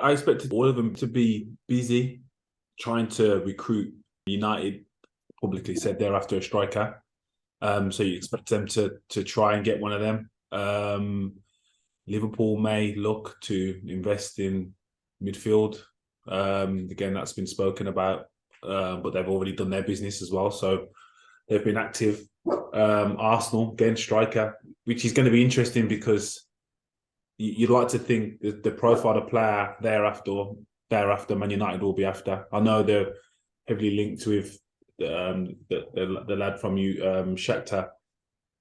I expected all of them to be busy trying to recruit. United publicly said they're after a striker. So you expect them to try and get one of them. Liverpool may look to invest in midfield. Again, that's been spoken about, but they've already done their business as well. So they've been active. Arsenal, again, striker, which is going to be interesting because you'd like to think the profile of player thereafter Man United will be after. I know they're heavily linked with the lad from Shakhtar.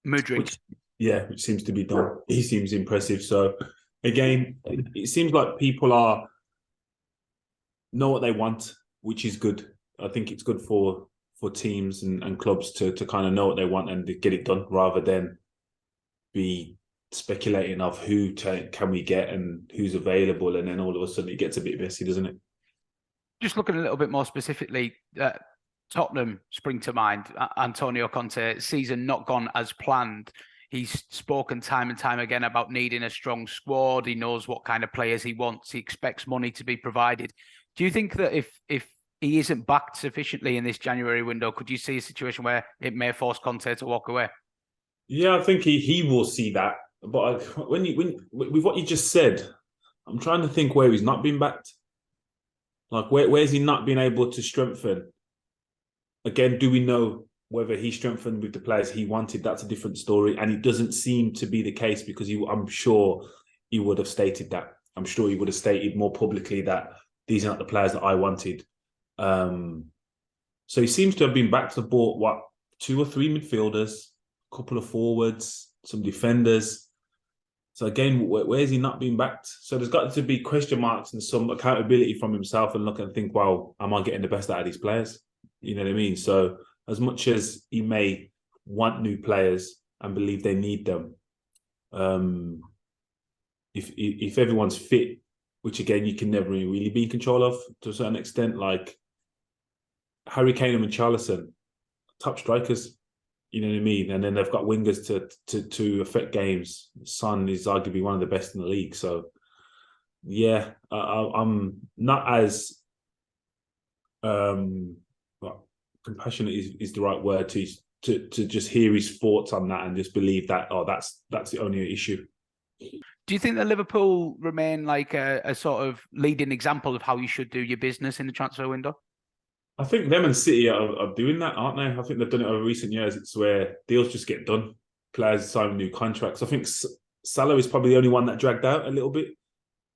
Mudryk. Which seems to be done. He seems impressive. So again, it seems like people know what they want, which is good. I think it's good for teams and clubs to kind of know what they want and to get it done rather than be speculating of who can we get and who's available, and then all of a sudden it gets a bit messy, doesn't it? Just looking a little bit more specifically, Tottenham spring to mind. Antonio Conte, season not gone as planned. He's spoken time and time again about needing a strong squad. He knows what kind of players he wants. He expects money to be provided. Do you think that if he isn't backed sufficiently in this January window, could you see a situation where it may force Conte to walk away? Yeah, I think he will see that. But when with what you just said, I'm trying to think where he's not been backed. Like where's he not been able to strengthen? Again, do we know whether he strengthened with the players he wanted? That's a different story. And it doesn't seem to be the case because I'm sure he would have stated that. I'm sure he would have stated more publicly that these aren't the players that I wanted. So he seems to have been back to bought, 2 or 3 midfielders, a couple of forwards, some defenders. So again, where has he not been backed? So there's got to be question marks and some accountability from himself and look and think, well, am I getting the best out of these players? You know what I mean? So as much as he may want new players and believe they need them, if everyone's fit, which again you can never really be in control of to a certain extent, like Harry Kane and Richarlison, top strikers, you know what I mean? And then they've got wingers to affect games. Son is arguably one of the best in the league. So yeah, I'm not as compassionate is the right word to just hear his thoughts on that and just believe that that's the only issue. Do you think that Liverpool remain like a sort of leading example of how you should do your business in the transfer window? I think them and City are doing that, aren't they? I think they've done it over recent years. It's where deals just get done. Players sign new contracts. I think Salah is probably the only one that dragged out a little bit,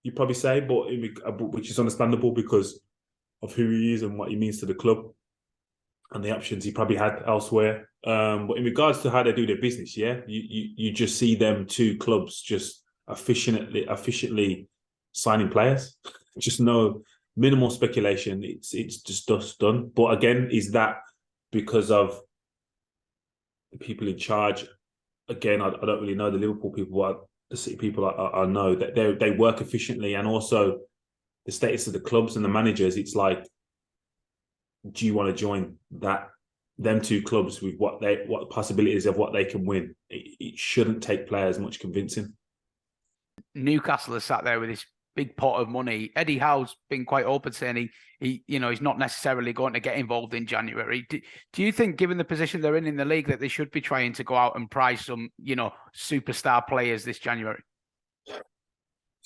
you'd probably say, but which is understandable because of who he is and what he means to the club and the options he probably had elsewhere. But in regards to how they do their business, yeah, you just see them two clubs just efficiently signing players. Just no minimal speculation. It's just done. But again, is that because of the people in charge? Again, I don't really know the Liverpool people, but the City people I know that they work efficiently, and also the status of the clubs and the managers. It's like, do you want to join them two clubs with what possibilities of what they can win? It shouldn't take players much convincing. Newcastle has sat there with this big pot of money. Eddie Howe's been quite open saying he's not necessarily going to get involved in January. Do you think, given the position they're in the league, that they should be trying to go out and prize some, superstar players this January? It's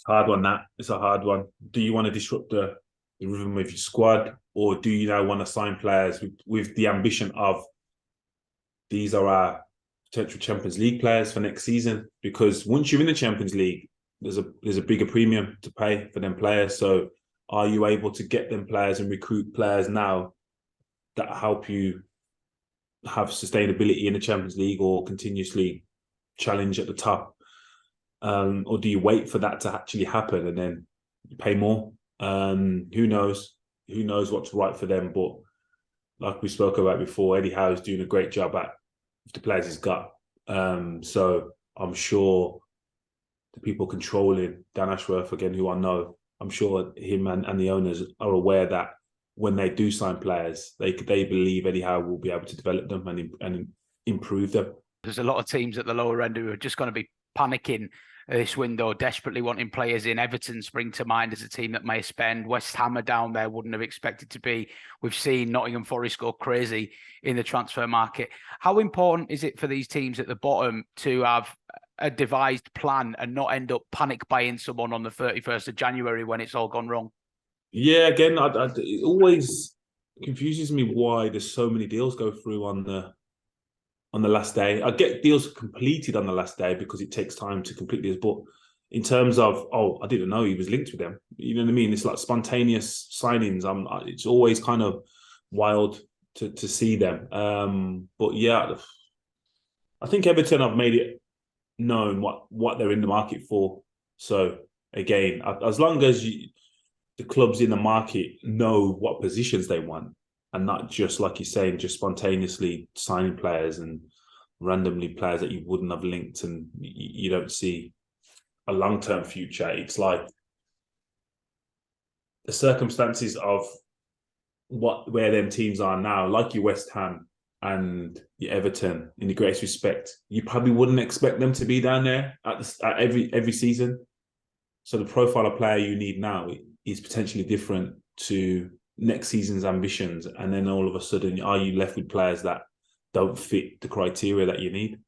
a hard one, that. It's a hard one. Do you want to disrupt the rhythm of your squad, or do you now want to sign players with the ambition of these are our potential Champions League players for next season? Because once you're in the Champions League, there's a bigger premium to pay for them players. So are you able to get them players and recruit players now that help you have sustainability in the Champions League or continuously challenge at the top? Or do you wait for that to actually happen and then you pay more? Who knows? Who knows what's right for them? But like we spoke about before, Eddie Howe is doing a great job at the players he's got. So I'm sure the people controlling Dan Ashworth, again, who I know, I'm sure him and the owners are aware that when they do sign players, they believe Eddie Howe will be able to develop them and improve them. There's a lot of teams at the lower end who are just going to be panicking this window, desperately wanting players in. Everton spring to mind as a team that may spend. West Ham are down there, wouldn't have expected to be. We've seen Nottingham Forest go crazy in the transfer market. How important is it for these teams at the bottom to have a devised plan and not end up panic buying someone on the 31st of January when it's all gone wrong? Yeah, again, it always confuses me why there's so many deals go through on the last day. I get deals completed on the last day because it takes time to complete this, but in terms of, oh, I didn't know he was linked with them. You know what I mean? It's like spontaneous signings. It's always kind of wild to see them. But yeah, I think Everton have made it known what they're in the market for. So again, as long as the clubs in the market know what positions they want, and not just, like you're saying, just spontaneously signing players and randomly players that you wouldn't have linked, and you don't see a long-term future. It's like the circumstances of where them teams are now, like your West Ham and your Everton, in the greatest respect, you probably wouldn't expect them to be down there at every season. So the profile of player you need now is potentially different to next season's ambitions. And then all of a sudden, are you left with players that don't fit the criteria that you need?